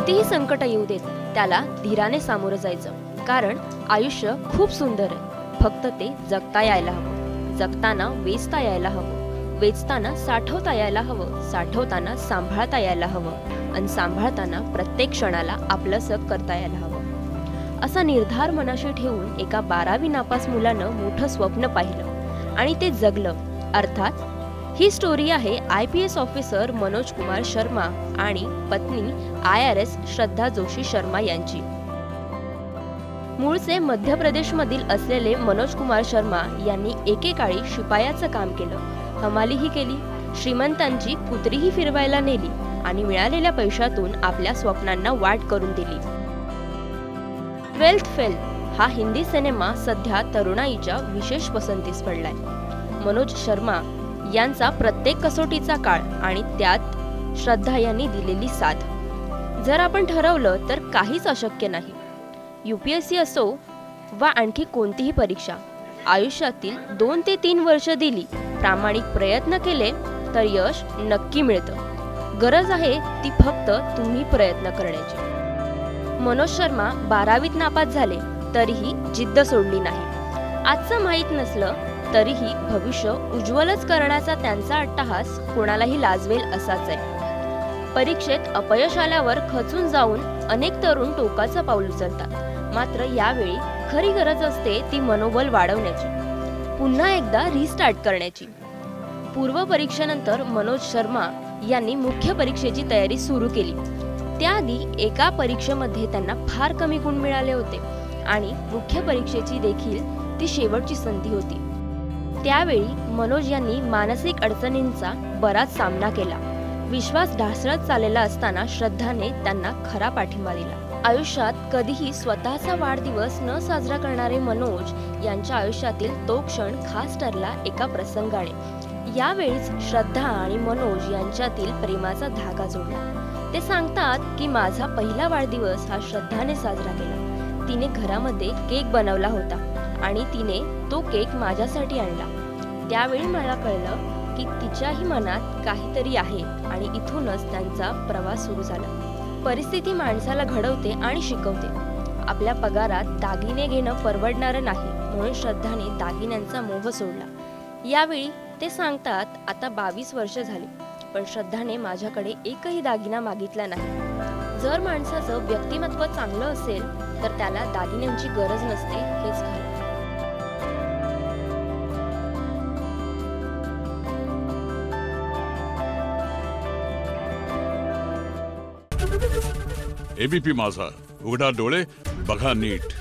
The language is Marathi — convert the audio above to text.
कितीही संकट येऊ देत त्याला धीराने सामोरं जायचं, कारण आयुष्य खूप सुंदर आहे. फक्त ते जगता यायला हवं. जगताना वेचता यायला हवं. वेचताना साठवता यायला हवं. साठवताना सांभाळता यायला हवं. आणि सांभाळताना प्रत्येक क्षणाला आपलंसं करता यायला हवं. असा निर्धार मनाशी ठेवून एका 12वी नापास मुलानं मोठं स्वप्न पाहिलं आणि ते जगलं. अर्थात ही स्टोरी आहे IPS ऑफिसर मनोज कुमार शर्मा आणि पत्नी IRS श्रद्धा जोशी शर्मा यांची. मूळचे मध्य प्रदेशमधील असलेले मनोज कुमार शर्मा यांनी एकेकाळी शिपायाचं काम केलं, हमालीही केली, श्रीमंतांची कुत्रीही फिरवायला नेली आणि मिळालेल्या पैशातून आपल्या स्वप्नांना वाट करून दिली. ट्वेल्थ फेल हा हिंदी सिनेमा सध्या तरुणाईच्या विशेष पसंतीस पडलाय. मनोज शर्मा यांचा प्रत्येक कसोटीचा काळ आणि त्यात श्रद्धा यांनी दिलेली साथ. जर आपण ठरवलं तर काहीच अशक्य नाही. UPSC असो वा आणखी कोणतीही परीक्षा, आयुष्यातील 2 ते 3 वर्ष दिली, प्रामाणिक प्रयत्न केले तर यश नक्की मिळतं. गरज आहे ती फक्त तुम्ही प्रयत्न करण्याची. मनोज शर्मा 12वीत नापास झाले तरीही जिद्द सोडली नाही. आजचं माहीत नसलं तरीही भविष्य उज्ज्वलच करण्याचा त्यांचा अट्टहास कोणालाही लाजवेल असाच आहे. परीक्षेत अपयश आल्यावर खचून जाऊन अनेक तरुण टोकाचं पाऊल उचलतात. मात्र यावेळी खरी गरज असते ती मनोबल वाढवण्याची, पुन्हा एकदा रिस्टार्ट करण्याची. पूर्व परीक्षेनंतर मनोज शर्मा यांनी मुख्य परीक्षेची तयारी सुरू केली. त्याआधी एका परीक्षेमध्ये त्यांना फार कमी गुण मिळाले होते आणि मुख्य परीक्षेची देखील ती शेवटची संधी होती. त्यावेळी मनोज यांनी मानसिक अडचणींचा बराच सामना केला. विश्वास ढासळत चाललेला असताना श्रद्धाने त्यांना खरा पाठिंबा दिला. आयुष्यात कधीही स्वतःचा वाढदिवस न साजरा करणारे मनोज यांच्या आयुष्यातील तो क्षण खास ठरला एका प्रसंगाने. यावेळीच श्रद्धा आणि मनोज यांच्यातील प्रेमाचा धागा जोडला. ते सांगतात की माझा पहिला वाढदिवस हा श्रद्धाने साजरा केला. तिने घरामध्ये केक बनवला होता आणि तिने तो केक माझ्यासाठी आणला. त्यावेळी मला कळलं की तिच्याही मनात काहीतरी आहे आणि इथूनच त्यांचा प्रवास सुरू झाला. परिस्थिती माणसाला घडवते आणि शिकवते. आपल्या पगारात दागिने घेणं परवडणारं नाही म्हणून श्रद्धाने दागिन्यांचा मोह सोडला. यावेळी ते सांगतात, आता 22 वर्ष झाली पण श्रद्धाने माझ्याकडे एकही दागिना मागितला नाही. जर माणसाचं व्यक्तिमत्व चांगलं असेल तर त्याला दागिन्यांची गरज नसते, हेच खरं. ABP माझा, उघडा डोळे बघा नीट.